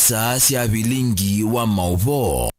saa cia bilingi wa mauvo.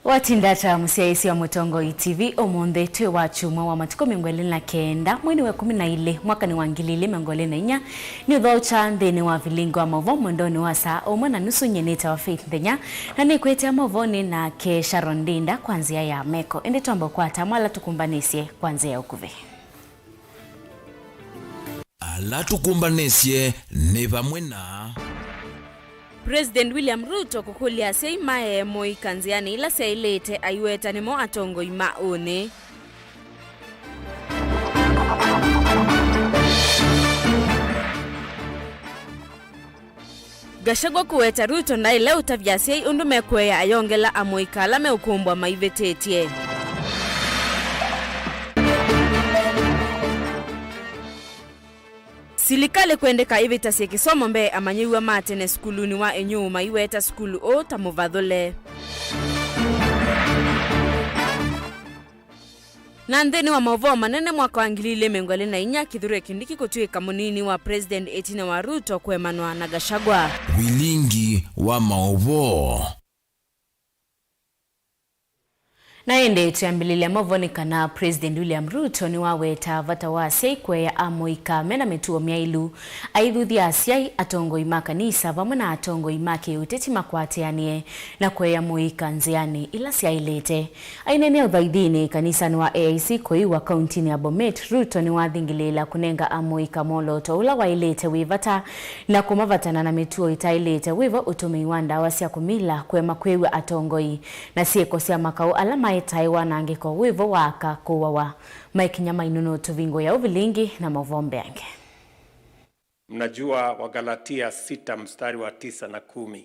Watindata musiaisi wa Mutongo TV omonde twe wachumwa wa matuko mingwele na kenda mwini wa 12 mwaka ni wangilile mingwele na inya ni udhocha ndeni wa vilingo wa mavo mwendoni wa saa omwa na nusu nyeneta wa Faith Ndenya na ni kwete ya mavoni na ke Sharon Dinda kwanzia ya meko ende tuambo kwa tamala tukumbanisye kwanzia ya ukuve ala tukumbanisye ni vamwena President William Ruto kukulia seimae moi kanziani ila seilete ayueta nimo atongo imaone. Gachagua kuweta Ruto na ile utavyasei undume kwea ayongela amoikala meukumbwa maivetetie. Silikale kwendeka ivita sie kisomo mbe amanyiwa matene skuluni wa enyuma iweta skulu o tamuvadhole. Nandeni wa mavo manene mwaka wangilile mengwale na inya kidhure kindiki kutuika munini wa President Etina wa Ruto kwemanwa na Gachagua. Bilingi wa mauvo. Na ende tuambilile mavoni kana President William Ruto ni waweta vata wa siekwe ya amoika mena metuo miailu aidhuthi asiai atongo imaka nisa vamuna atongo imake uteti makwate anie na kwe ya moika nziani ila siailete ainene udhaidhini kanisa ni wa AIC koi wa kauntini ya Bomet. Ruto ni wadhingilela kunenga amoika moloto ula wailete wivata na kumavatana na metuo itailete wiva utumiwanda wasia kumila kwe makwewe atongoi na sieko siya makao alama Taiwan angeko wivo waka kuwawa Mike Nyama inuno tuvingo ya uvilingi na mavombe yange. Mnajua Wagalatia 6 mstari wa 9 na 10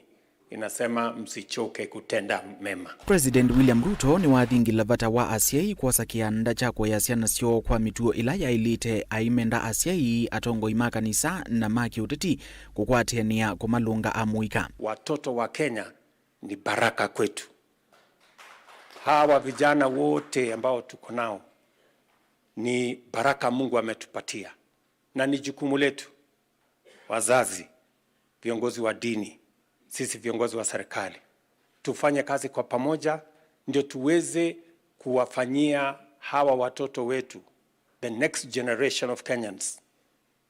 inasema msichoke kutenda mema. President William Ruto ni wathingila vata wa asiai kwa sakianda chako ya siana sio kwa mituo ila ya ilite aimenda asiai atongo imaka nisa na maki uteti kukwatenia kumalunga amuika. Watoto wa Kenya ni baraka kwetu. Hawa vijana wote ambao tuko nao ni baraka Mungu ametupatia. Na ni jukumu letu, wazazi, viongozi wa dini, sisi viongozi wa serikali. Tufanye kazi kwa pamoja, ndio tuweze kuwafanyia hawa watoto wetu, the next generation of Kenyans,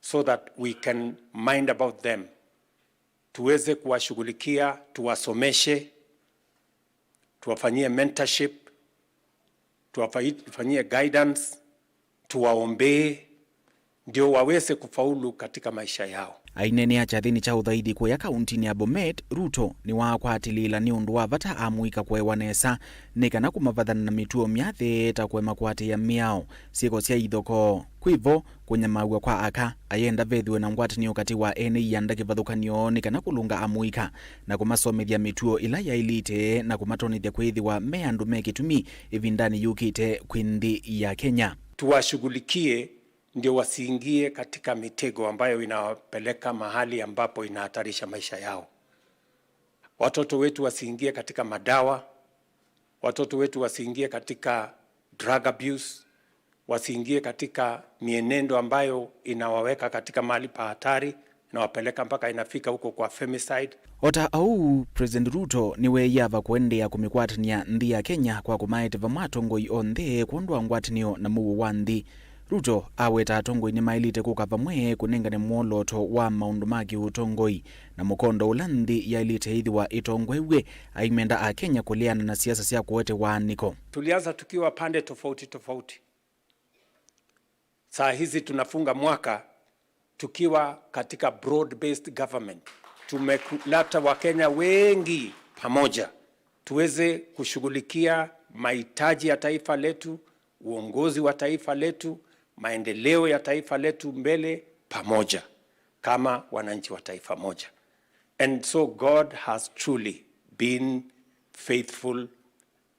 so that we can mind about them. Tuweze kuwashughulikia, tuwasomeshe, tuwafanyie mentorship, tuwafanyie guidance, tuwaombee, ndio waweze kufaulu katika maisha yao. Ainene achathini cha udhaidi kwa ya kauntini ya Bomet. Ruto ni wakwatilila ni undu wa vata amuika kwewa nesa nikana kumavathana na mituo myathe ta kwe makwate ya miao sieko sia ithoko kwivo kunyamagwa kwa aka ayenda vethiwe na ngwatini ukati wa ene yanda kivathukanio nikana kulunga amuika na kumasomethia mituo ila ya ilite na kumatonithia kwithiwa meandu mekitumi ivindani yukite kwinthi ya Kenya. Tuwashughulikie ndio wasiingie katika mitego ambayo inawapeleka mahali ambapo inahatarisha maisha yao. Watoto wetu wasiingie katika madawa, watoto wetu wasiingie katika drug abuse, wasiingie katika mienendo ambayo inawaweka katika mahali pa hatari, inawapeleka mpaka inafika huko kwa femicide. Ota au President Ruto niwe yava kuendea kumikwatania nthi ya Kenya kwa kumaete vamatongoi onthe kuondwa ngwatinio na muwu wa nthi. Ruto aweta atongoi ni mailite kukava mwe kunengane mwoloto wa maundu maki utongoi na mukondo ula nthi ya ilite ithiwa itongwewe aimenda a Kenya kuliana na siasa sia kuwete waaniko. Tulianza tukiwa pande tofauti tofauti. Saa hizi tunafunga mwaka tukiwa katika broad-based government. Tumeleta Wakenya wengi pamoja tuweze kushughulikia mahitaji ya taifa letu, uongozi wa taifa letu, maendeleo ya taifa letu mbele pamoja kama wananchi wa taifa moja. And so God has truly been faithful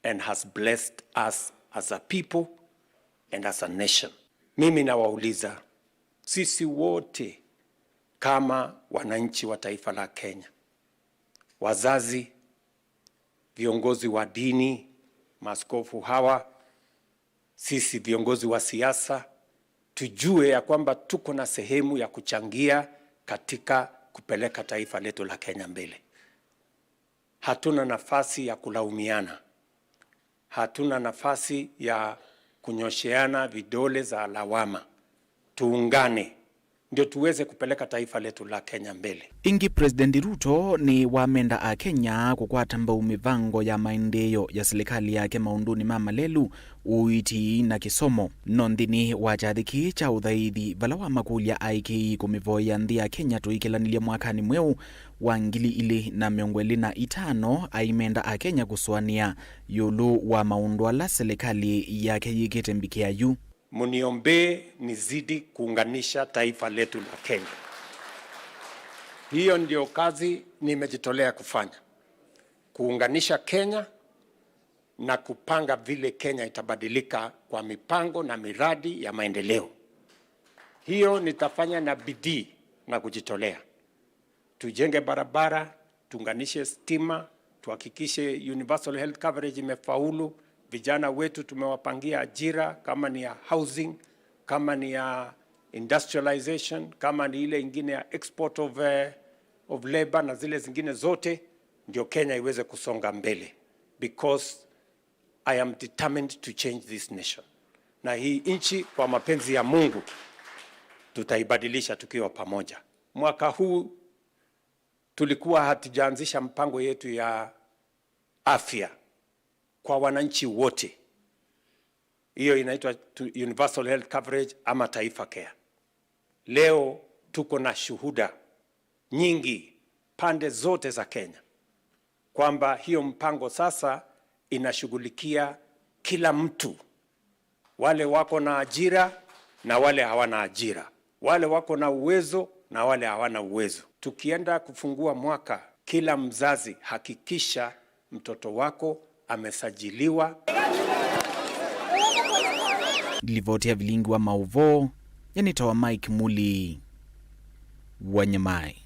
and has blessed us as a people and as a nation. Mimi nawauliza sisi wote kama wananchi wa taifa la Kenya, wazazi, viongozi wa dini, maaskofu hawa, sisi viongozi wa siasa, tujue ya kwamba tuko na sehemu ya kuchangia katika kupeleka taifa letu la Kenya mbele. Hatuna nafasi ya kulaumiana. Hatuna nafasi ya kunyosheana vidole za lawama. Tuungane ndio tuweze kupeleka taifa letu la Kenya mbele. Ingi President Ruto ni wamenda a Kenya kukwata mbau mivango ya maendeleo ya serikali yake maunduni mama lelu uiti na kisomo nondini wachathiki cha uthaithi vala wa makulia aiki kumivoya nthi ya Kenya tuikilanilia mwakani mweu wa 2025 aimenda a Kenya kuswania yulu wa maundu ala serikali yake yikite mbikiayu. Muniombe nizidi kuunganisha taifa letu la Kenya. Hiyo ndio kazi nimejitolea kufanya. Kuunganisha Kenya na kupanga vile Kenya itabadilika kwa mipango na miradi ya maendeleo. Hiyo nitafanya na bidii na kujitolea. Tujenge barabara, tuunganishe stima, tuhakikishe universal health coverage imefaulu. Vijana wetu tumewapangia ajira, kama ni ya housing, kama ni ya industrialization, kama ni ile ingine ya export of labor na zile zingine zote, ndio Kenya iweze kusonga mbele. Because I am determined to change this nation. Na hii nchi kwa mapenzi ya Mungu tutaibadilisha tukiwa pamoja. Mwaka huu tulikuwa hatujaanzisha mpango yetu ya afya kwa wananchi wote. Hiyo inaitwa universal health coverage ama Taifa Care. Leo tuko na shuhuda nyingi pande zote za Kenya kwamba hiyo mpango sasa inashughulikia kila mtu, wale wako na ajira na wale hawana ajira, wale wako na uwezo na wale hawana uwezo. Tukienda kufungua mwaka, kila mzazi hakikisha mtoto wako amesajiliwa. Livotia vilingi wa mauvo, yanitawa Mike Muli Wanyamai.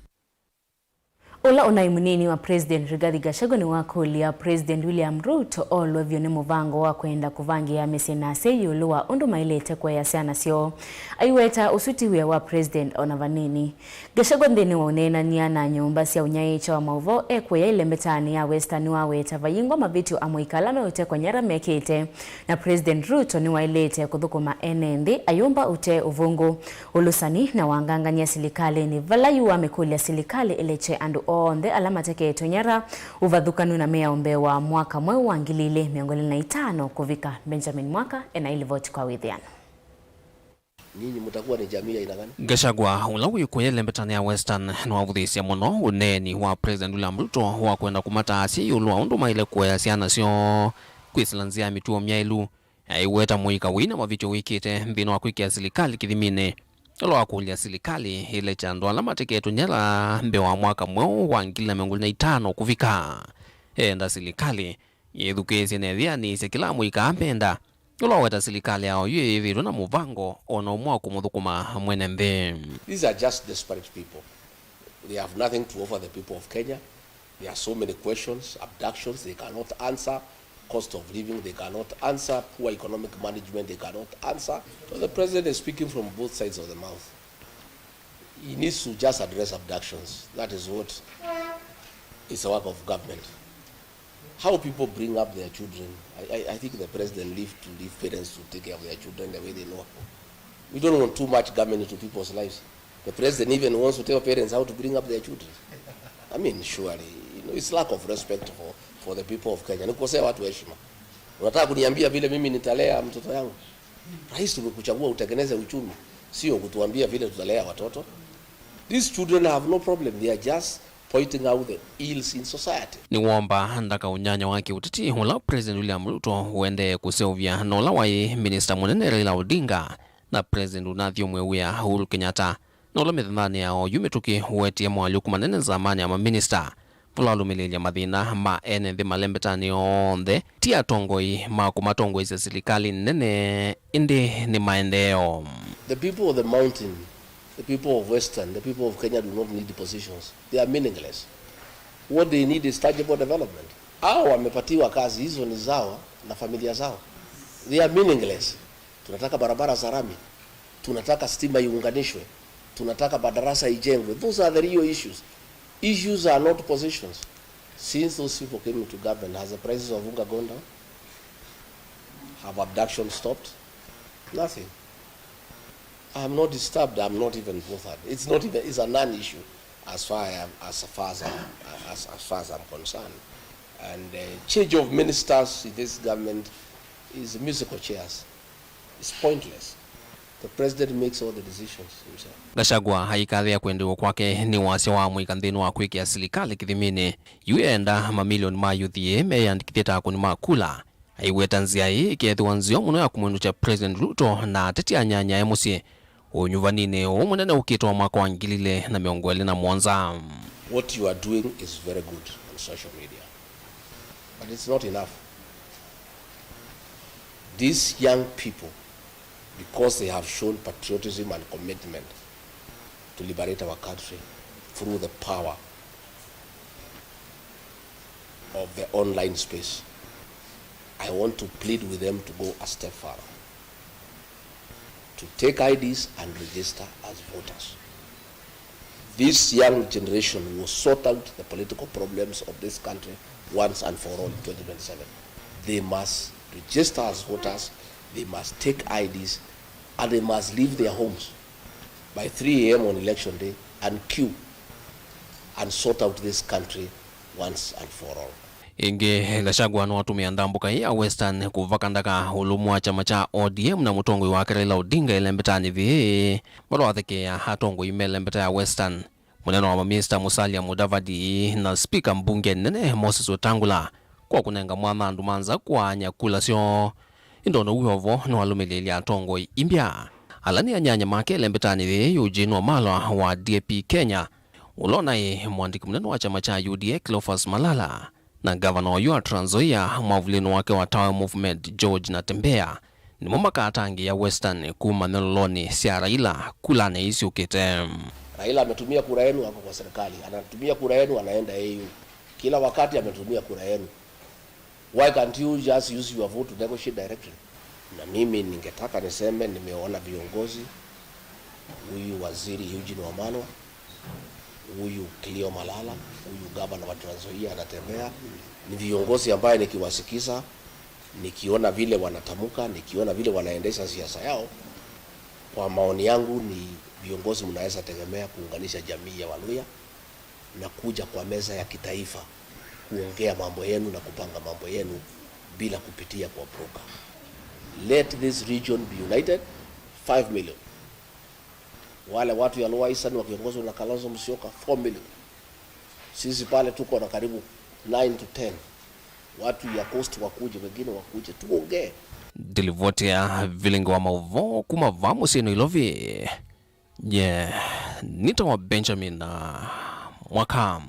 Ola onaimunini wa President Rigathi Gachagua ni wakulia President William Ruto olwevyo ni muvango wa kwenda kuvangia mesenase yuluwa undu mailete kwa yasiana sio. Aiweta usutiwe wa President onavanini. Gachagua ndeni waunena niana nyumba siya unyaicha wa mauvo ekwe ya ile metani ya Western waweta vayingwa mavitu amuikalame ute kwa nyara mekete. Na President Ruto ni wailete kuthukuma enendi ayumba ute uvungu. Ulusani na wanganganya silikali ni valayu wa mekulia silikali eleche andu onde alama teke tonyara uvathukanu na mea ombe wa mwaka mweu wa 2025 kuvika Benjamin Mwaka enaili vote kwa withiana. Nyinyi mtakuwa ni jamii aina gani? Gachagua ulawi kuyele mbetani ya Western na uthisia muno uneni wa President William Ruto wa kwenda kumata asi ulwa undu maile kwa siana sio kwisilanzia mituo myailu aiweta muika wina mavicho wikite mbino wa kwikia silikali kithimine. Olo wakulia silikali ile chando alama tiketu nyela mbewa mwaka mweo wa 2025 kuvika. Enda silikali yedhukezi nethia ni sekila mwika ambenda. Olo weta silikali yao yue viru na muvango ono mwa kumuthukuma mwene mbe. These are just desperate people. They have nothing to offer the people of Kenya. There are so many questions, abductions they cannot answer. Cost of living they cannot answer, poor economic management they cannot answer. So the president is speaking from both sides of the mouth. He needs to just address abductions. That is what is the work of government. How people bring up their children, I think the president leave parents to take care of their children the way they know. We don't want too much government into people's lives. The president even wants to tell parents how to bring up their children. I mean, surely, it's lack of respect for the people of Kenya. Nikosea watu heshima. Unataka kuniambia vile mimi nitalea mtoto yangu? Rais tumekuchagua utengeneze uchumi, sio kutuambia vile tutalea watoto. These children have no problem. They are just pointing out the ills in society. Ni womba ndaka unyanya wake utiti hula President William Ruto uende kuseuvya nola wai Minister munene Raila Odinga na President Unathio Mwewia Uhuru Kenyatta. Nola mithani yao yumetuki uwetie mwaliku manene zamani ama minister vulalumilia mathina ma ene nthi malembetani onthe ti atongoi ma kumatongoi za serikali nene indi ni maendeleo. The people of the mountain, the people of Western, the people of Kenya do not need the positions. They are meaningless. What they need is tangible development. Hao wamepatiwa kazi, hizo ni zao na familia zao. They are meaningless. Tunataka barabara za lami, tunataka stima iunganishwe, tunataka madarasa ijengwe. Those are the real issues. Issues are not positions. Since those people came into government, has the prices of unga gone down? Have abduction stopped? Nothing. I'm not disturbed. I'm not even bothered. It's not even. It's a non-issue as far as I'm concerned. And change of ministers in this government is musical chairs. It's pointless. The president makes all the decisions himself. Gachagua haikathia kwendewa kwake ni wasi wa muikanthini wa kwikia serikali kithimini yuenda mamilioni ma yuthie meyandikithia kuni makula aiweta nzia hii ikethwa nzio muno ya kumwenucha President Ruto na ateti anyanya ya musie unyuvanini umunene ukitwa mwaka wa 2017. What you are doing is very good on social media, but it's not enough. These young people, because they have shown patriotism and commitment to liberate our country through the power of the online space, I want to plead with them to go a step further, to take IDs and register as voters. This young generation will sort out the political problems of this country once and for all in 2027. They must register as voters, they must take IDs, and they must leave their homes by 3 a.m. on election day and queue and sort out this country once and for all. Inge Gachagua no atumia ndambuka ya Western kuvakandaka ulumu wa chama cha ODM na mutongoi wa Raila Odinga ilembetani vi bado atheke ya hatongo imelembeta ya Western muneno wa Mr. Musalia Mudavadi na speaker mbunge nene Moses Wetangula kwa kunenga mwana ndumanza kwa nyakula sio indono uyovo no walumilili atongo imbia alani anyanya make lembetani vi Eugene Wamalwa wa DAP Kenya ulona mwandiki muneno wa chama cha UDA Cleophas Malala na governor wa Trans Nzoia mwavulino wake wa Tower Movement George Natembeya ni momaka atangi ya Western kuma neloloni sia Raila kula na isi ukete. Raila ametumia kura yenu hapo kwa serikali, anatumia kura yenu anaenda AU. Kila wakati ametumia kura yenu. Why can't you just use your vote to negotiate directly? Na mimi ningetaka niseme nimeona viongozi huyu waziri Eugene Wamalwa, huyu Cleo Malala, huyu gavana wa Trans Nzoia Natembeya, ni viongozi ambaye nikiwasikiza, nikiona vile wanatamuka, nikiona vile wanaendesha siasa yao, kwa maoni yangu ni viongozi mnaweza tegemea kuunganisha jamii ya Waluya na kuja kwa meza ya kitaifa kuongea mambo yenu na kupanga mambo yenu bila kupitia kwa broker. Let this region be united. 5 million. Wale watu ya Lower Eastern wakiongozwa na Kalonzo Musyoka 4 million. Sisi pale tuko na karibu 9 to 10. Watu ya Coast wakuje, wengine wakuje tuongee. Dilivotia vilingo wa mauvo kumavamu sino ilovi. Nita wa Benjamin Mwakam.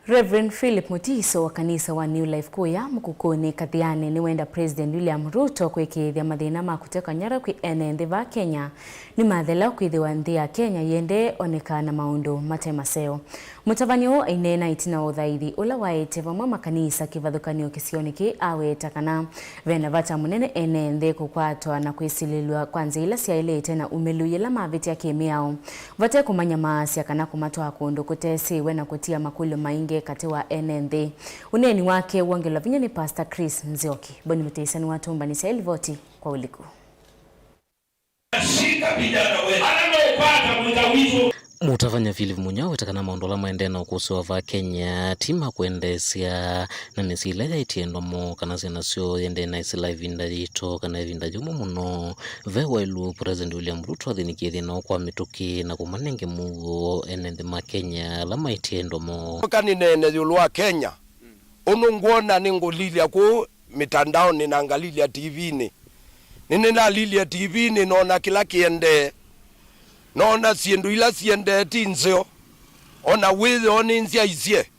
Reverend Philip Mutiso wa kanisa wa New Life Kuya mukukuni kathiane ni wenda President William Ruto kwikithia mathina ma kuteka nyara kwi ene nthi va Kenya ni mathela kwithiwa nthi ya Kenya yende onekana maundu matemaseo. Mutavanio ainena itina uthaithi ula waite vamwe makanisa kivathukanio kisioniki aweta kana vena vata munene ene nthi kukwatwa na kwisililwa kwanza ila siailete na umelu yela maviti ya kimiao vate kumanya maasya kana kumatwa kundu kutesiwe na kutia makulu maingi kati wa NND. Uneni wake uongela vinya ni Pastor Chris Nzioki. Boni mteisani watu mbani sa ilivoti kwa uliku. Mutavanya Philip Munyao wetakana maondola maendena ukuso wa Kenya tima kuendesya na nesila ya itiendo mo kana zena sio yende na isila vinda jito kana vinda jumu muno vewa ilu President William Ruto adhinikithi na kwa mituki na kumanenge mugo enende ma Kenya lama itiendo mo kani nene yulua Kenya ununguona ningulilia ku mitandao ninaangalilia TV ni nina lilia TV ni naona kila kiende naona siendu ila siende tinzeo ona withe oninzia izie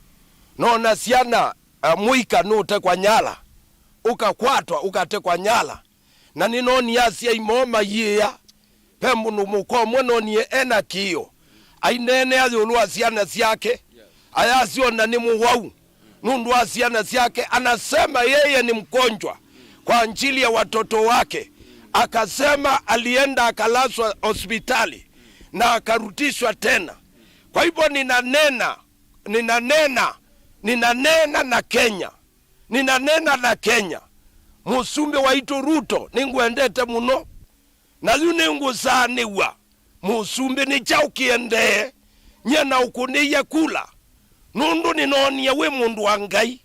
nona ciana muika nute kwa nyala ukakwatwa ukatekwa nyala na ninoni asia imoma yia pembunu mukomwe nonie ena kio ainene athulwa ciana ciake ayasiona ni muwau nundu wa ciana ciake anasema yeye ni mgonjwa kwa ajili ya watoto wake. Akasema alienda akalazwa hospitali na akarudishwa tena. Kwa hivyo ninanena na Kenya. Ninanena na Kenya. Musumbe waitu Ruto ningwendete muno. Na yune ngusaniwa. Musumbe ni chaukiende. Nyena ukuniye kula. Nundu ninonie we mundu wa Ngai.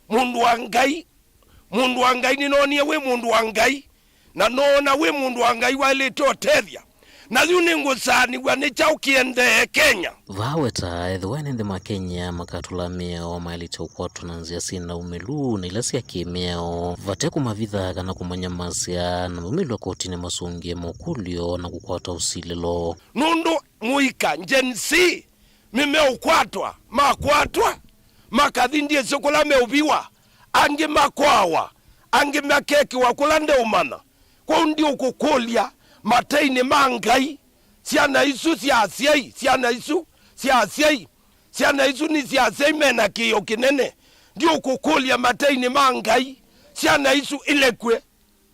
Mundu wa Ngai. Mundu wa Ngai ninonie we mundu wa Ngai. Na nona we mundu wa Ngai walito tethia. Na yune ngusaniwa ni chaukiende Kenya. Vaweta edhwene ndema Kenya makatulameo mailito kwa tunanzia sina umelu na ilasi ya kiemeo vateku mavitha kana kumanyamasia na umelu wa kotine masungie mokulio na kukwata usililo. Nundu muika njensi mime ukwatwa makwatwa makadhindie sokola meubiwa angi makwawa angi makeki wakulande umana kwa undi ukukulia mateini mangai siana isu siasiai siana isu siasiai siana isu ni siasiai mena kiyo kinene ndio ukukulia mateini mangai siana isu ilekwe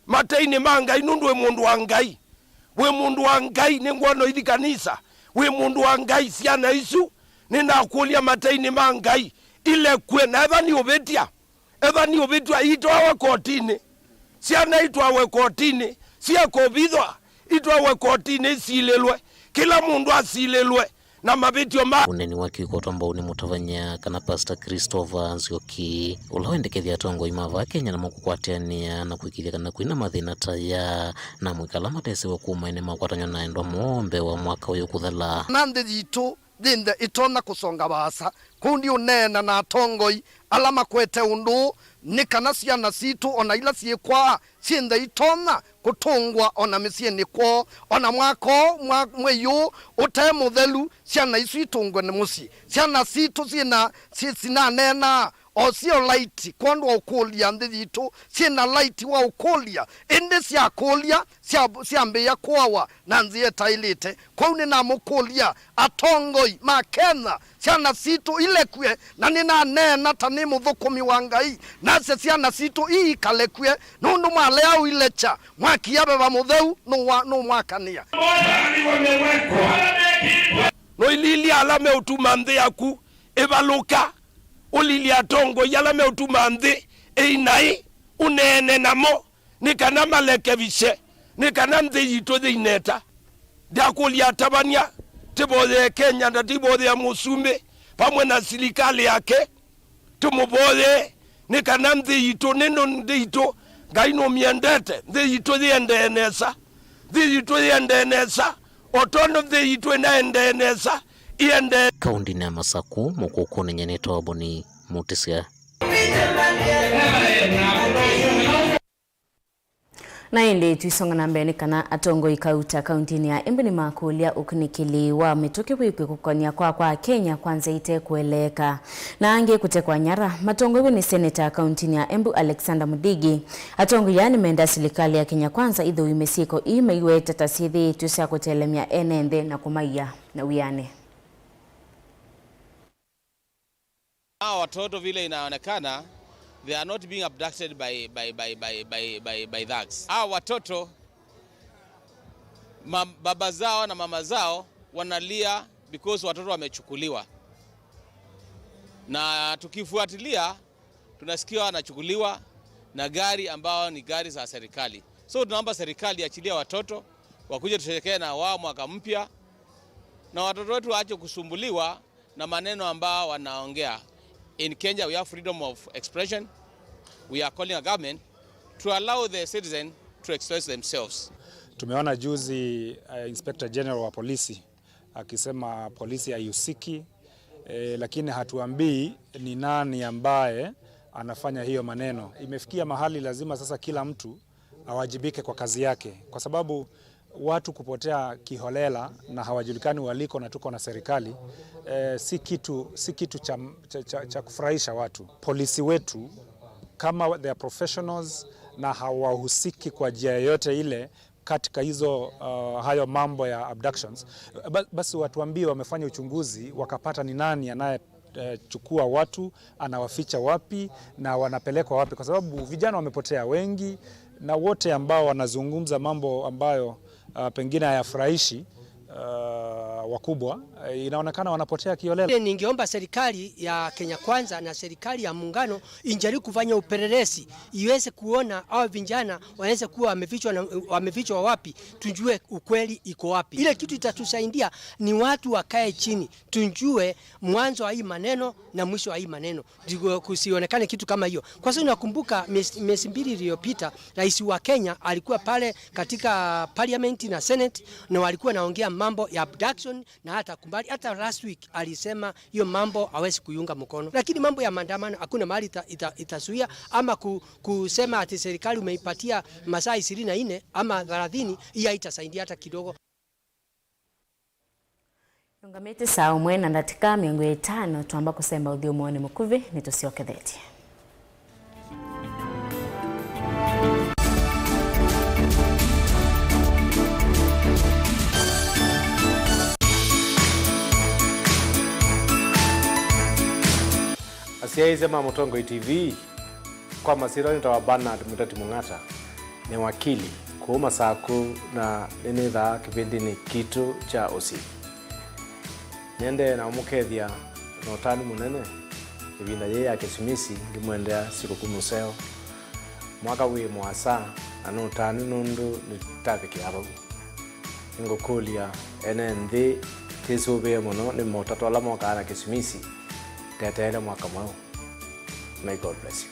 mateini mangai nundu we mundu wa Ngai we mundu wa Ngai ningwano hithi kanisa we mundu wa Ngai siana isu ninakulia mateini mangai ilekwe na eva ni obetia itwawe kotini siana itwawe kotini siya kobithwa itwawe kotini silelwe kila mundu asilelwe na mabitio uneni waki ukotomba uni mutavanya kana Pastor Christopher Nzioki ulawendekethia tongo imava Kenya na mukukwatiania na kuikiria kana kuina mathina taya na mwikala matese wa kumaine makwatanyo na endwa muombe wa mwaka uyu kuthala nande jitu dinde itona kusonga basa kundi unena na tongoi alama kwete undu nikana ciana citu ona ila ciekwa ciende itona kutungwa ona misie nikwo ona mwako mweyu ute muthelu ciana isu itungwe ni musi ciana citu cina nena o cio light kondo ukulia ndithitu cina light wa ukulia indi cia kulia ciambia kwawa na nzie tailite kwa ni na mukulia atongoi makena ciana citu ilekwe na nina nena tani muthukumi wa Ngai na ciana citu ikalekwe nundu mwale au ilecha mwakiabe ba mutheu no mwakania no ilili alame utuma ndhe yaku ebaluka ulili atongo yalame utuma ndhe einai unene namo nikana maleke vishe nikana ndhe yito dhe ineta diakulia tabania tibodhe Kenya na tibodhe ya Musumbe pamwe na serikali yake tumubodhe nikana ndhe yito neno ndhe yito gaino miendete ndhe yito dhe endenesa otondo ndhe yito na endenesa iende kaundi na Masaku mukukune nyeneta waboni mutisia na indi tuisonga na mbele kana atongo ikauta kauntini ya Embu ni makulia ukunikili wa metoke wikwe kukonia kwa Kenya kwanza ite kueleka na ange kutekwa nyara matongo iwe ni seneta kauntini ya Embu Alexander Mudigi atongo yani menda serikali ya Kenya kwanza idho imesiko imeiwe tatasithi tusia kutelemia enende na kumaiya na uyane. Watoto vile inaonekana they are not being abducted by thugs. Watoto baba zao na mama zao wanalia because watoto wamechukuliwa. Na tukifuatilia tunasikia wanachukuliwa na gari ambao ni gari za serikali. So tunaomba serikali achilia watoto wakuje tusherekee na wao mwaka mpya na watoto wetu waache kusumbuliwa na maneno ambao wanaongea. In Kenya, we have freedom of expression. We are calling a government to allow the citizen to express themselves. Tumeona juzi Inspector General wa polisi akisema polisi haihusiki, lakini hatuambii ni nani ambaye anafanya hiyo maneno. Imefikia mahali lazima sasa kila mtu awajibike kwa kazi yake, kwa sababu watu kupotea kiholela na hawajulikani waliko na tuko na serikali, si kitu cha kufurahisha watu. Polisi wetu kama they are professionals na hawahusiki kwa njia yoyote ile katika hizo hayo mambo ya abductions, basi watuambie wamefanya uchunguzi wakapata ni nani anayechukua watu, anawaficha wapi na wanapelekwa wapi, kwa sababu vijana wamepotea wengi na wote ambao wanazungumza mambo ambayo pengine hayafurahishi wakubwa, inaonekana wanapotea kiolela. Ningeomba serikali ya Kenya Kwanza na serikali ya muungano injaribu kufanya upelelezi iweze kuona hao vijana waweze kuwa wamefichwa wapi, tujue ukweli iko wapi. Ile kitu itatusaidia ni watu wakae chini, tujue mwanzo wa hii maneno na mwisho wa hii maneno, kusionekane kitu kama hiyo. Kwa sababu nakumbuka miezi 2 iliyopita rais wa Kenya alikuwa pale katika parliament na senate na walikuwa naongea mambo ya abduction, na hata last week alisema hiyo mambo hawezi kuiunga mkono. Lakini mambo ya maandamano hakuna mahali itazuia ama kusema ati serikali umeipatia masaa 24 ama 30, hii haitasaidia hata kidogo. Ngamete saa umwe na ndatika 5 tuamba kusema uthio muone mukuvi nitusiokethetie. Asiaize Mutongo TV kwa masiro nitawa Bernard Mutati Mung'ata ni wakili kuuma saku na ninitha kipindi ni kitu cha osi nyende na umukethia no tani munene ibinda ye ya Kisimisi ngimwendea siku kumuseo mwaka wi mwasa na no tani nundu nitapiki hapo ngokulia NND tisube muno ni motatu ala mwaka na Kisimisi tetele mwaka mwao. May God bless you.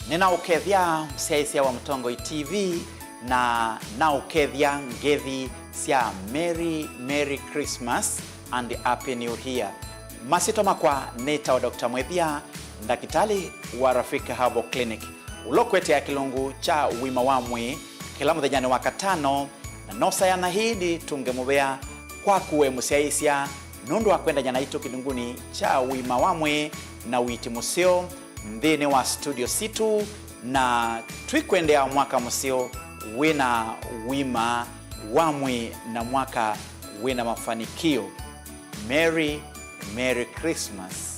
Ninaukethia msiaisia wa Mutongo TV na ukethia ngethi sia Merry Christmas and Happy New Year. Masito makwa neta wa Dr. Mwethia, ndakitali wa Rafiki Herbal Clinic ulokwete ya kilungu cha wima wamwe kila muthenya wa katano na nosa ya nahidi tungemubea kwa kuwe musiaisia nundu akwenda jana ito kilunguni cha wima wamwe na witi museo mthini wa studio situ na twikwendea mwaka museo wina wima wamwe na mwaka wina mafanikio. Merry Christmas.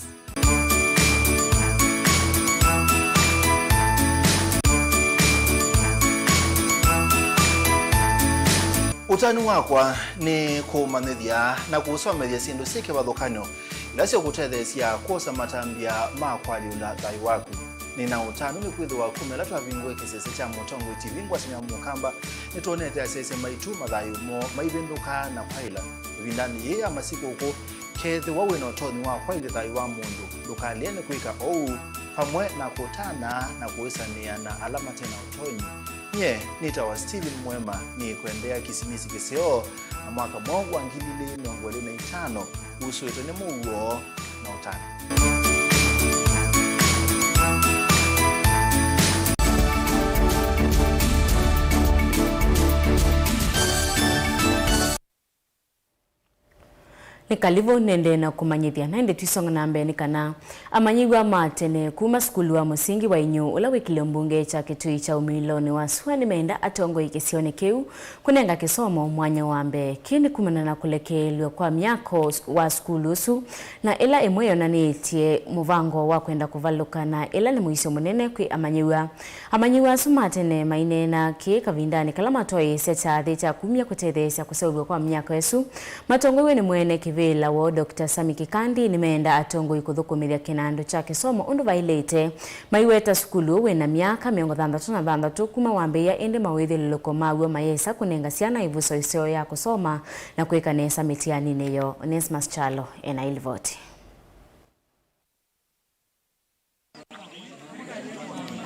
Utani wakwa ni kumanithia na kusomethia sindu sike bathukanyo ilasio kutethesia kuosa matambia makwaliula thai waku. Nina utani ni kwithwa kumela twavingwe kisese cha Mutongo TV ngwasinya mukamba nitonete asese maitu mathayu mo maivinduka na kwaila vindani ye amasiku uko kethe wawe no toni wa kwaile thai wa mundu dukaliene kuika pamwe na kutana na kuisania na alama tena utoni. Nye nitawa Steven Mwema ni kuendea Kisimisi kiseo na mwaka mwangu wa 2025 usueto ni muguo na utani. Nikalivo nende na kumanyithia na ende tisonga na mbeni kana amanyigwa matene kuma skulu wa musingi wa inyo ula wikile mbunge cha kitui cha umiloni wa Swani meenda atongo ikisione keu kunenga kisomo mwanya wambe kini kumana na kulekelwa kwa miako wa skulu su na ila emweyo na nitie muvango wa kwenda kuvaluka na ila ni muisio munene kwi amanyigwa sumatene maine na ki kavindani kalama toi seta theta kumia kutethesha kusaubiwa kwa miako yesu matongo we ni mwene vila wo Dr. Sami Kikandi nimeenda atongo ikuthukumithia kinando cha kisomo undu vailete maiweta skulu we na miaka 36 kuma wambeya ende mawithililoko mawe mayesa kunenga ciana ivuso isio ya kusoma na kuikanesa mitiani neyo. Onesmus Chalo ena ilvoti.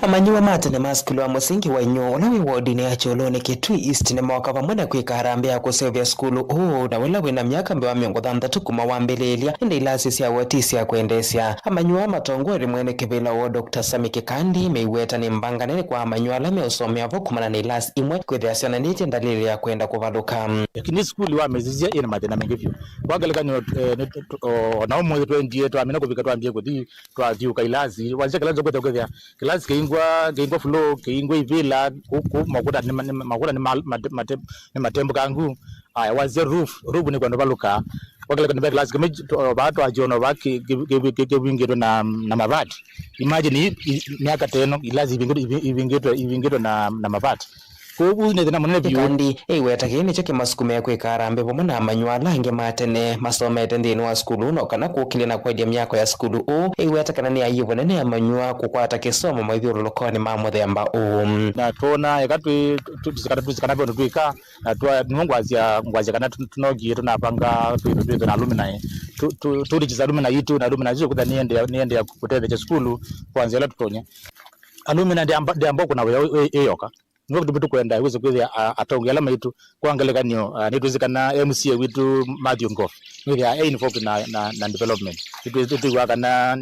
amanyiwa matene maskulu wa musingi wa inyo olawi wodi ni acholone Kitui East ni mwaka pamwena kwika harambe ya kusevya skulu na wala wina miaka mbewa miongo thandatu kuma wambelelia indi ilasi siya watisi ya kuendesya amanyiwa matongweri mwene kibila wa Dr. Sami Kikandi meiweta ni mbanga nene kwa amanyiwa lame usomea vokumana ni ilasi imwe kwethiasiana niti ndalili ya kwenda kuvaluka lakini skulu wa mezizia ina matena mengivyo wagalika ni na umo tuendie tuamina kuvika tuambie kuthi tuathiuka ilasi wazia kilazi kweta kwethia kilasi keingwa flow keingwa ivila huku makuta ni matembo kangu aya wazia roof ni kwenda baluka wakala kana class kama watu ajiona waki kivingiro na mavati imagine miaka 10 ilazi ivingiro na mavati kubu ne tena munene biondi weta kini choke masukume kwika harambe pomona amanywa lange matene masomete ndini wa skulu no kana kukile na kwedi myako ya skulu weta kana ni ayibo nene amanywa kukwata kisomo maithiro lokoni mamuthemba na tona yakatwi tusikana byo twika na twa ngwazia kana tunogie tunapanga twitu na alumni tulichiza alumni yitu na alumni zizo kudhani niende ya kutethecha skulu kwanza la tutonye alumni ndi ambao kuna yoka ngo tubitu kwenda iweze kwithia atongela maitu kwangelekanio nituzikana MCA witu Matthew Ngof ngiya involved na development itu wakana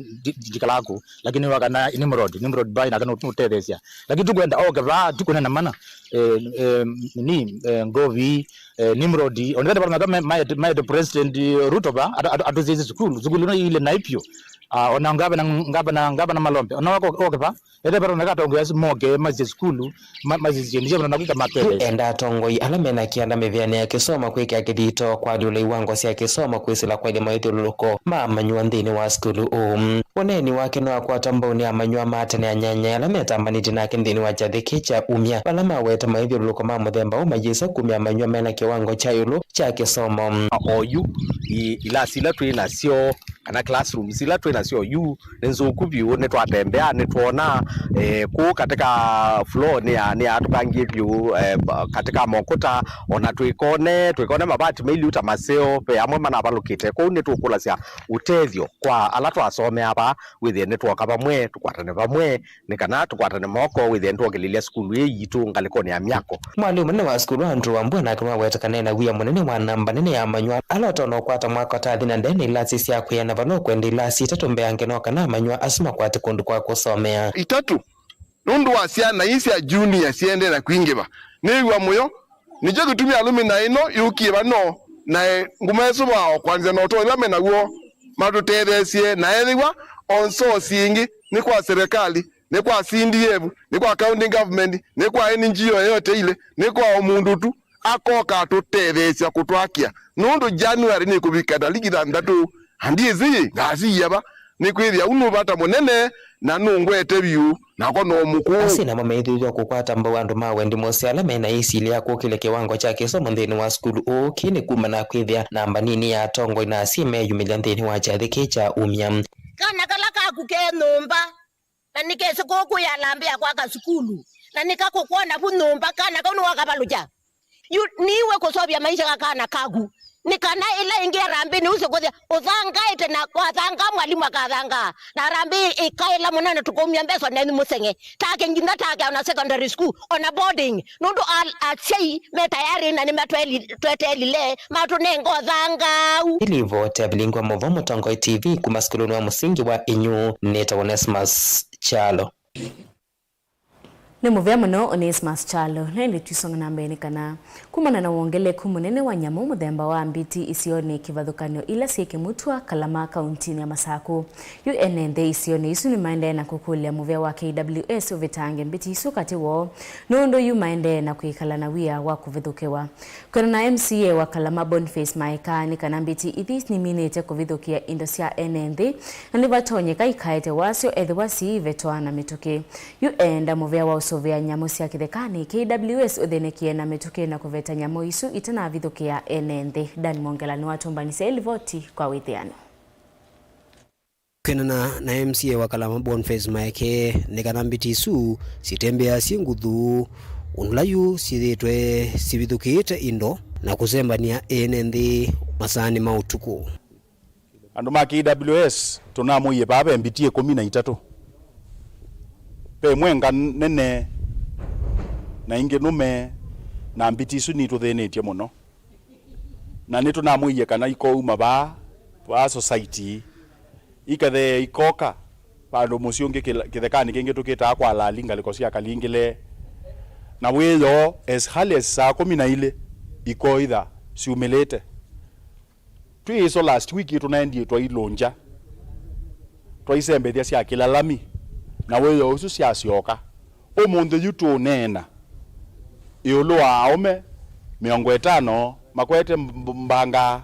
dikalaku lakini wakana Nimrod by na kana utethesia lakini tukwenda okeva tukuna na mana Ngovi Nimrod onenda baranga kama my president Ruto ba atuzizi zukulu no ile naipio ona ngaba na malombe ona wako okeva ede baranga katongo moge mazi skulu enda tongoi alamena kianda meviane ya kisoma kweke akidito kwa dule wango siya kisoma kwisila kwa ilima itululuko amanyua ndini wa skulu waneni wake no kwa tamboni amanyua matene ya nyanya alameta ambaniti na kindini wa jadhiki cha umya walama weta maithululuko mamuthemba umajisa kumya amanyua mena kiwango cha yulu cha kisoma oyu ilasi ila tuina sio kana classroom sila tuina sio yu nenzo kubyu netwatembea netwona ku katika floor ni atupangie vyu katika mokuta ona twikone mabati maili uta maseo pe amwe mana balukite ko ne tukula sia utethio kwa alatu asome aba within network abamwe tukwatane bamwe nikana tukwatane moko within twogelilia skulu yitu ngaliko ni amyako mwalimu ne wa skulu Andrew Wambua kama wetakane na wiya munene wa namba nene ya manywa aloto no kwata mwaka tathi na ndene ilasi sia kuyana bano kwenda ilasi tatumbe angeno kana manywa asima kwate kundu kwa kusomea itatu nundu wa ciana isi ya junior siende na kwingiba nigwa muyo nijo gutumia alumni ino yukiba no na ngumeso ba kwanza no to ila menaguo matutethesie na eliwa on source ingi ni kwa serikali ni kwa CDF ni kwa county government ni kwa NGO yote ile ni kwa mundu tu akoka tutethesia kutwakia nundu January ni kubikada ligida ndatu handizi ngazi yaba ni kwithia unu bata munene na nungwete biu nako no muku asina mameithio kukwata mbo andu mawendi mose alame na isili yako kile kiwango cha kisomo ndini wa skulu kini kuma na kwithia namba nini ya tongo na sime yumilia ndini wa jathiki cha umya kana kala kakuke numba na nikese koku ya lambia kwa skulu na nikakukuona kunumba kana kaunu wakabaluja niwe kusobya maisha kakana kagu nikana ila ingia rambi ni uso kodya uzangaite na kwazanga mwalimu akazanga na rambi ikaila munene tukumya mbeso neni musenge take njinda take on a secondary school on a boarding nundu achei metayari na nimetweteli le matunengo zanga ilivote bilingwa movomo Tongo TV kumaskuluni wa musingi wa inyu neta Onesmus Chalo ni muvya muno Onesmus Chalo na ndi twisonga nambeni kana kumana na wongeleku munene wa nyamu muthemba wa mbiti isione kivathukanio ila sieke mutwa Kalama kaunti ya Masaku UNND isione isu ni maende na kukulia muvya wa KWS uvitange mbiti isu kati wo nondo yu maende na kuikala na wia wa kuvithukewa kuna na MCA wa Kalama Boniface Maekani kana mbiti ithis ni minete kuvithukia indo cia NND na nivatonyeka ikaete wasio ethiwasi vetwana mituki UND muvya wa sovya nyamu cia kithekani KWS uthenekie na mituki na kuveta nyamu isu itana vithukia NND Dan Mongela ni watumbanise elivoti kwa withiano kenana na MCA wa Kalama Boniface Maeke nikana mbiti isu sitembea singuthu unulayu sithitwe sivithukite indo na kusembania NND masani mautuku andu ma KWS tunamuye baba mbiti 13 pe mwenga nene na inge nume na mbitisu ni tuthinetie muno na nitu na muiye kana iko uma ba society ikathe ikoka pandu musiungi kithekani kingi tukita kwa lalinga liko cia kalingile na weyo as hali saa 12 iko itha ciumilite twiso last week tunaendie twa ilonja twa isembethia cia kilalami na weyo usu cia cioka umunthe yutu nena iulu aume 50 makwete mbanga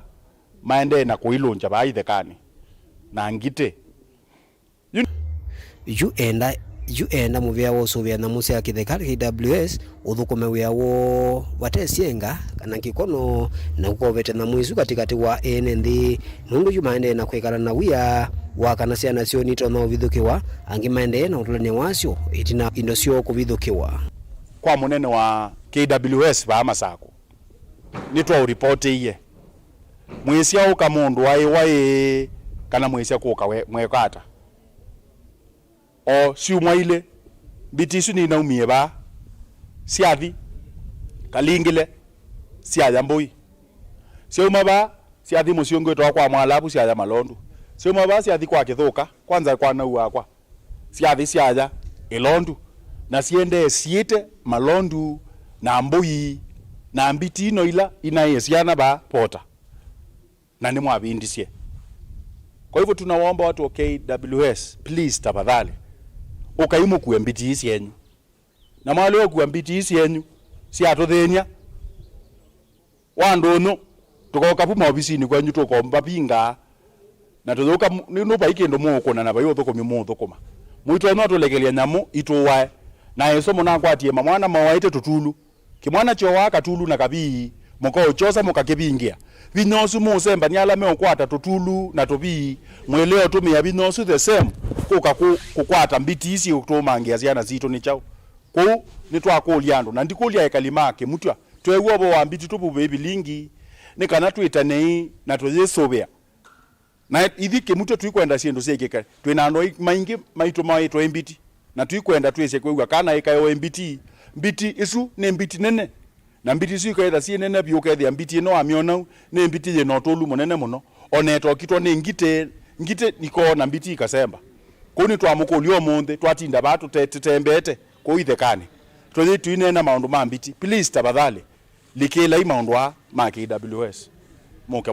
maende na kuilonja ba ithekani na ngite yu enda muvia wo suvia na musia kithekari KWS uthukume wia wo watesienga kana kikono na kukovete na mwisu katikati wa NND nundu yu maende na kwikara na wia wakana ciana cio nito no vithukiwa angi maende na utulania wacio itina indo cio kuvithukiwa kwa munene wa KWS ba Masako nitwa report iye mwisia uka mundu wai kana mwisia kuka mwekata o ciumwa ile bitisu ni naumie ba ciathi kalingile ciaja mbui ciuma ba ciathi muciongo twa kwa mwalabu ciaja malondu ciuma ba ciathi kwa kithuka kwanza kwa nau wakwa ciathi ciaja ilondu na ciende ciite malondu na mbui na mbitino ila inaesiana ba pota na ni mwabindisie. Kwa hivyo tunawaomba watu wa KWS please tafadhali ukaimu kuembiti isi yenyu na mwale wa kuembiti isi yenyu si atuthenya wandono tukoka puma obisini kwanyu tukomba pinga na tuthuka no baikendo muko na bayo thukumi muthukuma muito no tulegelia nyamu ituwae na eso muna kwatie mwana mawaite tutulu kimwana cho waka tulu na kabii moko chosa mukakibingia binosu musemba nyala me okwata tutulu na tobii mweleo tumia binosu the same kuka kukwata mbiti isi utumangia ziana zito ni chao ku nitwakuliando na ndikulia ekalimake mutwa twewo bo wambiti tupu baby lingi ni kana twitane na twayesobea na ithike mutwa twikwenda ciendo ciekeka twina ndo maingi maito maito mbiti na twikwenda twese kwegwa kana ikayo mbiti mbiti isu ne mbiti nene na mbiti isu ikaitha sie nene biukethia mbiti no amiona ne mbiti ye no tolu munene muno oneto kitwa ne ngite niko na mbiti ikasemba kuni twamukulio munthe twatinda batu tetembete kuithekane twathi twinena maundu ma mbiti please tabadhali likila imaundwa ma KWS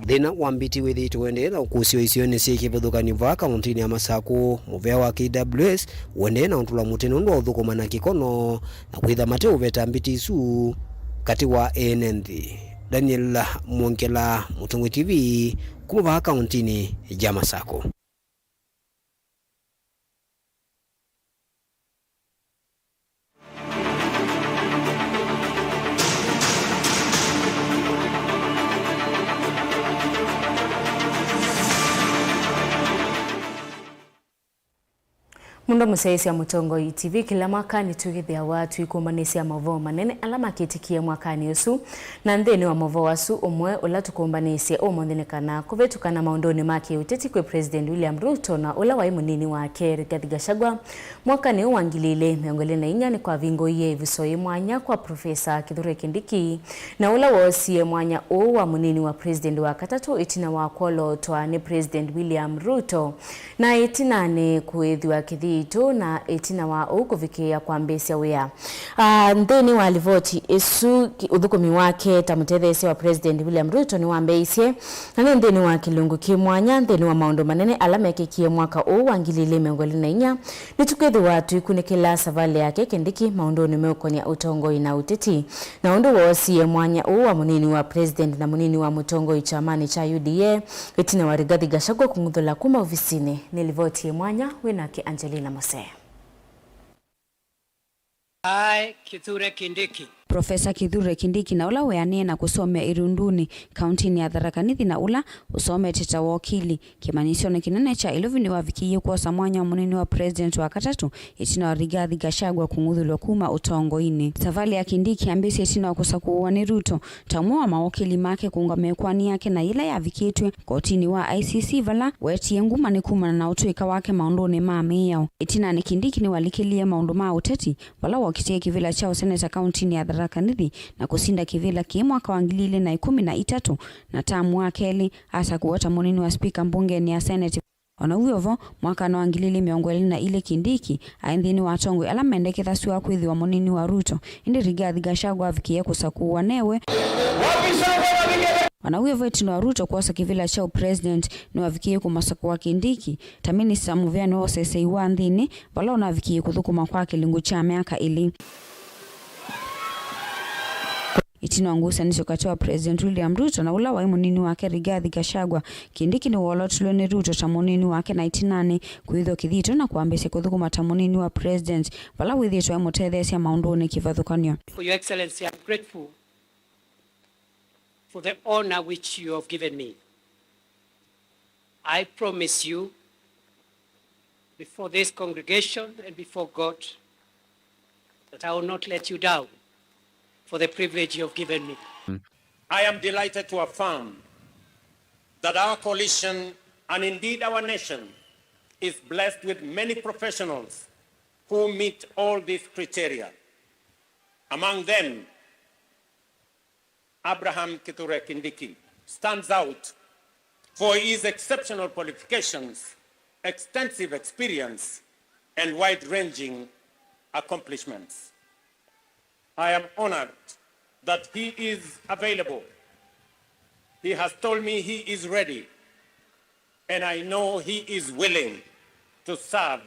thina wa mbiti withitwe wende na ukusio icio ni ciikivithukani va kauntini ya Masako muvea wa KWS wende na untula mutino ndo uthukuma na kikono na kwitha mate uveta mbiti isu kati wa NND. Daniel Mwongela, Mutungu TV, kuma kauntini ya Masako. Mundo musaisi ya Mutungu TV kila mwaka nitugithia watu ikumanisia mavo manene alama kitikia mwaka ni usu na ndeni wa mavo wasu umwe ula tukumbanisia umondhenekana kuvetukana maundoni maki uteti kwe President William Ruto na ula waimu nini wake Rigathi Gachagua mwaka ni uwangilile miongole na inya ni kwa vingo iye visoi mwanya kwa Profesa Kithure Kindiki na ula waosie mwanya uwa munini wa President wa katatu itina wa kwolo toa ni President William Ruto na itina ni kuedhiwa kithi itu na itina wa ukuvikia kwa mbesia wea. Ndeni wa alivoti isu uthukumi wake tamutethesi wa President William Ruto ni wa mbesie na ndeni wa kilungu kimwanya ndeni wa maundu manene alama kikie mwaka wangilile miongoli na inya nitukwethi watu ikunikila savale yake Kindiki maundu ni meukonia utongoi na uteti na undu waosie mwanya wa munini wa President na munini wa mutongoi chamani cha UDA itina wa Rigathi Gachagua kunguthula kuma ofisini nilivoti mwanya wenake Angelina Mose. I, Kithure Kindiki, Profesa Kithure Kindiki na ula weanie na kusomea Irunduni kaunti ya Tharaka Nithi na ula usome teta wakili kimanisho na kinene cha iluvini wavikiye kwa samwanya munini wa president wa katatu itina wa Rigathi Gachagua kung'uthulwa kuma utongoini. Savali ya Kindiki ambisi itina wakusakuwa ni Ruto tamua mawakili make kungamekwani yake na ila ya vikitwe kotini wa ICC vala wetie nguma ni kumana na utuika wake maundoni maami yao. Itina ni Kindiki ni walikilie maundu maa uteti vala wakitie kivila chao seneta kaunti ya Tharaka Nithi na kusinda kivila mwaka wa 2013 na tamu wa Kelly hasa kuota munini wa speaker mbunge ni ya Senate. Ona uyovo mwaka na wangilili miongweli na ile Kindiki aindhini watongwe ala mendeketha siwa kuithi wa munini wa Ruto indi Rigathi Gachagua avikie kusakuwa newe ona uyovo itino wa Ruto kuwasa kivila chao president ni wavikie kumasakuwa Kindiki tamini samuvia ni osese iwa ndhini wala unavikie kuthukuma kwa kilingu cha miaka ili itino angusa nisho katoa President William Ruto na ula wa munini wake Rigathi Gachagua. Kindiki ni wolotulo ni Ruto tamunini wake na itinani kuhidho kithito na kuambese kuthukuma tamunini wa president wala withito ya mutethesi ya maundoni kivathukanio. For your excellency, I'm grateful for the honor which you have given me. I promise you before this congregation and before God that I will not let you down for the privilege you have given me. I am delighted to affirm that our coalition and indeed our nation is blessed with many professionals who meet all these criteria. Among them, Abraham Kithure Kindiki stands out for his exceptional qualifications, extensive experience, and wide-ranging accomplishments. I am honored that he is available. He has told me he is ready, and I know he is willing to serve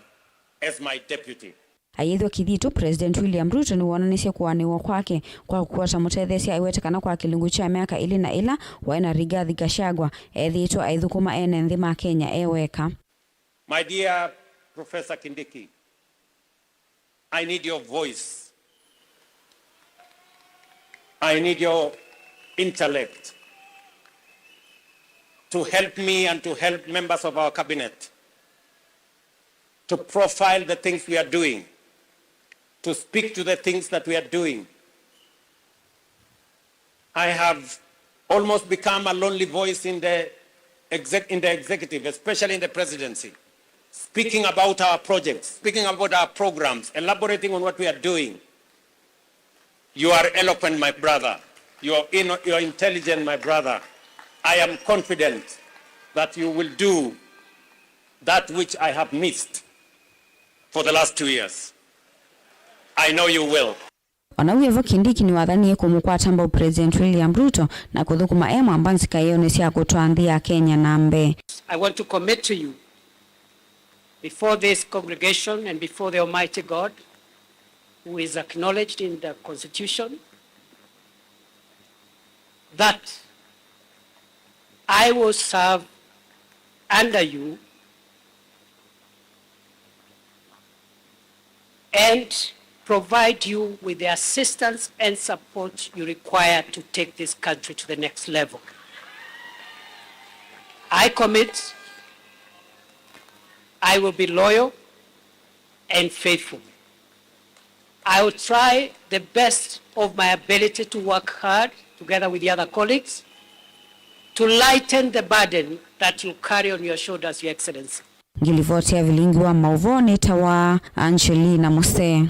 as my deputy. Aidha kithito President William Ruto ni wonanisha kuaniwa kwake kwa kuota mutethesi aiwetekana kwa kilungu cha miaka ili na ila waina Rigathi Gachagua ethito aithukuma ene nthima Kenya eweka. My dear Professor Kindiki, I need your voice. I need your intellect to help me and to help members of our cabinet to profile the things we are doing, to speak to the things that we are doing. I have almost become a lonely voice in the executive, especially in the presidency, speaking about our projects, speaking about our programs, elaborating on what we are doing. You are eloquent, my brother. You are intelligent, my brother. I am confident that you will do that which I have missed for the last 2 years. I know you will. Wanauyevo Kindiki ni wathanie kumukwata mbao President William Ruto na kuthukuma ema ambansika yonesi ya kutuandia Kenya na mbe. I want to commit to you before this congregation and before the Almighty God, who is acknowledged in the Constitution, that I will serve under you and provide you with the assistance and support you require to take this country to the next level. I commit, I will be loyal and faithful. I will try the best of my ability to work hard together with the other colleagues to lighten the burden that you carry on your shoulders, Your Excellency. Ngilivotia vilingi wa mauvoni tawa Angelina Mose.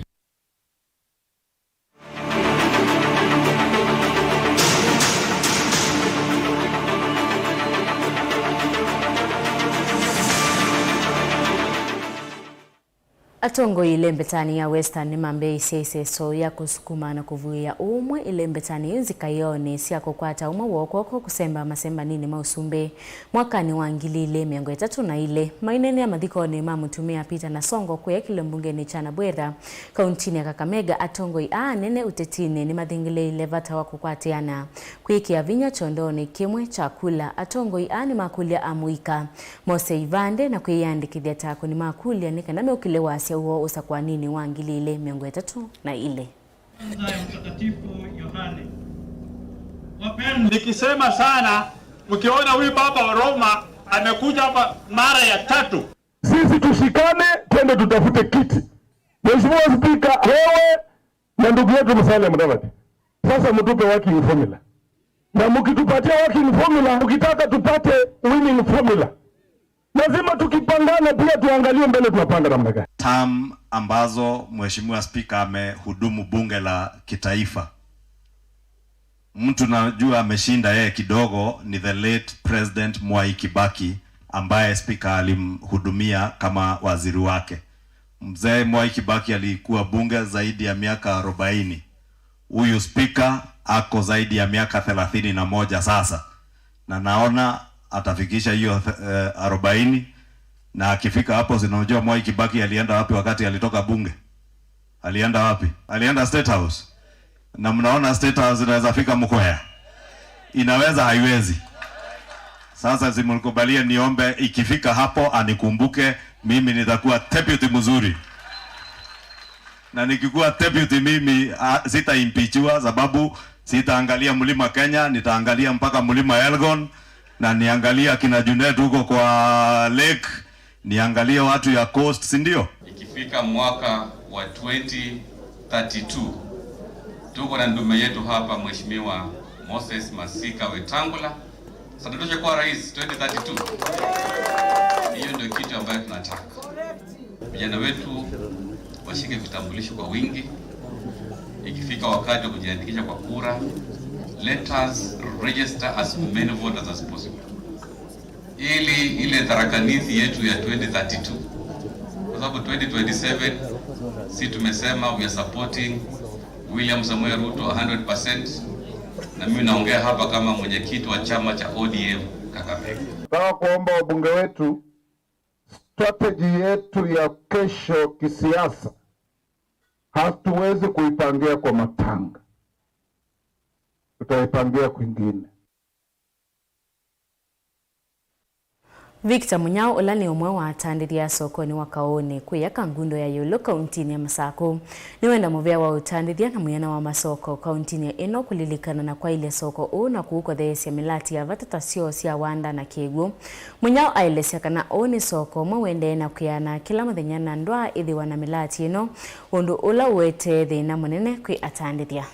Atongo ile mbetani ya Western ni mambe isese so ya kusukuma na kuvuia umwe ile mbetani yunzi kayone siya kukwata umwe wokoko kusemba masemba nini mausumbe mwaka ni wangilile miongo etatu na ile mainene ya madhiko ni mamutumia Peter na Songo kwe kile mbunge ni chana bwera kauntini ya Kakamega. Atongo nene utetine ni madhingile ile vata wakukwatiana kwiki ya vinya chondoni kimwe chakula. Atongo ni makulia amuika Mose Ivande na kuyandikithia tako ni makulia nika name ukilewa uo usa kwa nini wangilile miongo etatu na ile. Nikisema sana, mkiona huyu baba wa Roma amekuja hapa mara ya 3. Sisi tushikane, twende tutafute kiti. Mheshimiwa Spika, wewe na ndugu yetu Musalia Mudavadi, sasa mtupe working formula, na mkitupatia working formula, ukitaka tupate winning formula, lazima tukipangana pia tuangalie mbele tunapanga namna gani. Term ambazo Mheshimiwa Spika amehudumu bunge la kitaifa, mtu najua ameshinda yeye kidogo ni the late President Mwai Kibaki, ambaye Spika alimhudumia kama waziri wake. Mzee Mwai Kibaki alikuwa bunge zaidi ya miaka 40. Huyu Spika ako zaidi ya miaka 31 sasa, na naona atafikisha hiyo 40. Na akifika hapo, sinajua Mwai Kibaki alienda wapi wakati alitoka bunge? Alienda wapi? Alienda State House. Na mnaona State House inaweza fika Mkwea? Inaweza, haiwezi? Sasa simulikubalia niombe ikifika hapo anikumbuke, mimi nitakuwa deputy mzuri. Na nikikuwa deputy mimi sitaimpeachwa, sababu sitaangalia mlima Kenya, nitaangalia mpaka mlima Elgon, na niangalia kina Junet huko kwa lake, niangalia watu ya coast, si ndio? Ikifika mwaka wa 2032 tuko na ndume yetu hapa, Mheshimiwa Moses Masika Wetangula. Sasa tutoshe kwa rais 2032. Hiyo ndio kitu ambayo tunataka. Vijana wetu washike vitambulisho kwa wingi. Ikifika wakati wa kujiandikisha kwa kura, let us register as many voters as possible, ili ile tarakanithi yetu ya 2032, kwa sababu 2027 si tumesema we are supporting William Samoei Ruto 100%, na mimi naongea hapa kama mwenyekiti wa chama cha ODM Kakamega. Nataka kuomba wabunge wetu, strategy yetu ya kesho kisiasa hatuwezi kuipangia kwa matanga, tutaipangia kwingine. Victor Munyao olani omwe wa atandiria sokoni wa Kaone kuyaka ngundo ya Yolo kauntini ya Masako niwenda muvea wa utandiria na muyana wa masoko kauntini ya eno kulilikana na kwa ile soko na kuuko thesi ya milati ya vatatasio sia wanda na Kegu. Munyao ailesya kana ni soko mwende na kuyana kila muthenya na ndwa ithi wana milati eno undu ula wete thina munene kwi atandiria.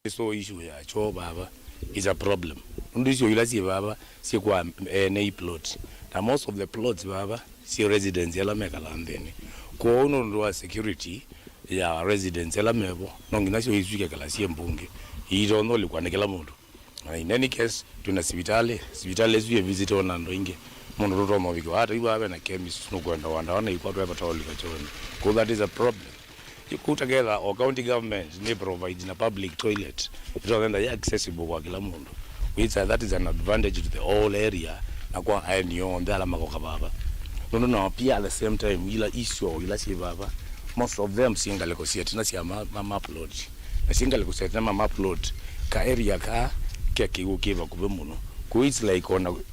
So issue ya cho baba is a problem. Ndisho yulasi baba si kwa nei plot. Na most of the plots baba si residents yala mekalandeni. Kwa uno ndo security ya residents yala mebo nonginasho isuke kala si mbunge. Hilo ndo likuwa nekela mundu. In any case tuna hospitali siye visit ona ndo inge. Mundu roto mabiko hata iwa abe na chemist no kwenda wanda wana iko tu hapa tawali kachoni. Because that is a problem. You put together or county government they provide in a public toilet. It is then accessible kwa kila mundu. Which that is an advantage to the whole area. Na kwa eneo ndala makoka baba. No pia at the same time ila issue ila si baba. Most of them single negotiate na si map load. Na single negotiate na map load ka area ka kiu kiva kube muno. Ku it's like on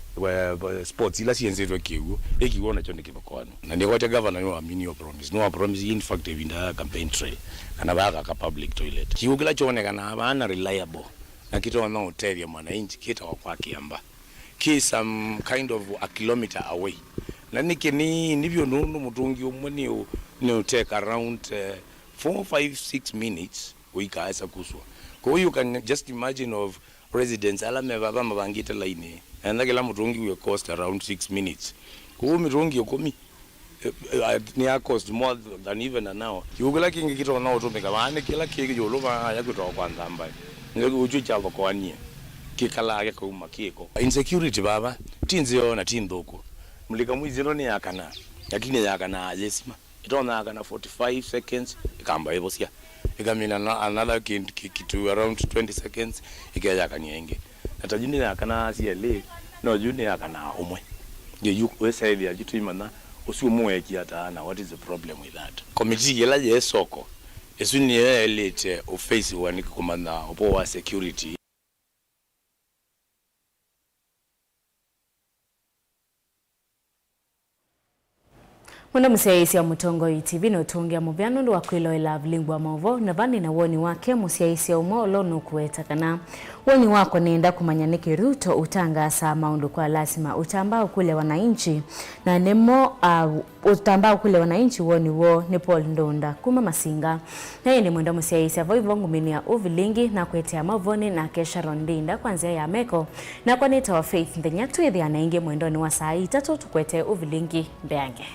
sports ila si enzeto kiu ekiona chone kiva kwano. Na ndiko cha governor no amini your promise. No promise in fact evinda campaign trail. Kana baka ka public toilet. Kiu kila chone kana bana reliable. Na kitu wana hotel ya mwananchi kita kwa Kiamba. Ki some kind of a kilometer away. Na ni nivyo nunu mutungi umwe ni take around 4-5-6 minutes uikaasa kuswa. Kwa you can just imagine of residents ala mebaba mabangita line. And kila mutungi will cost around 6 minutes. Kwa mitungi yokomi ni cost more than even an hour. Yugula kingi kitu wana utumika wane kila kiki yolova ya kutoka kwa ndamba. Ngego uchu chava kwa wanie. Kikala yake kwa umakiko. Insecurity baba, tinzio na tindoko. Mlika mwizi no ni yakana. Lakini yakana yesima. Itona yakana 45 seconds ikamba hivyo sia. Ikamina another kitu around 20 seconds ikaya kanyenge. Natajini yakana siele no juni yakana umwe. You wese hivi ajitu imana usiumwe kiata na what is the problem with that? Committee yela je soko. Esuni elite office wani kumana opo wa security. Mwenda musiaisi ya Mutongoi TV na utungia mubiano ndo wakwilo ila vilingwa mauvo na vani na woni wake musiaisi ya umolo nukueta kana. Woni wako nienda kumanyaniki Ruto utangasa maundu kwa lasima utambao kule wananchi na nemo utambao kule wananchi woni wo ni Paul Ndonda kuma Masinga. Na hii ni mwenda musiaisi ya voivo ngumini ya uvilingi na kuetea mavoni na kesha rondinda kwanzia ya meko na kwa nita wa Faith Ndenyatu idhi anaingi mwendoni wa saa 3 tukuete uvilingi mbeange.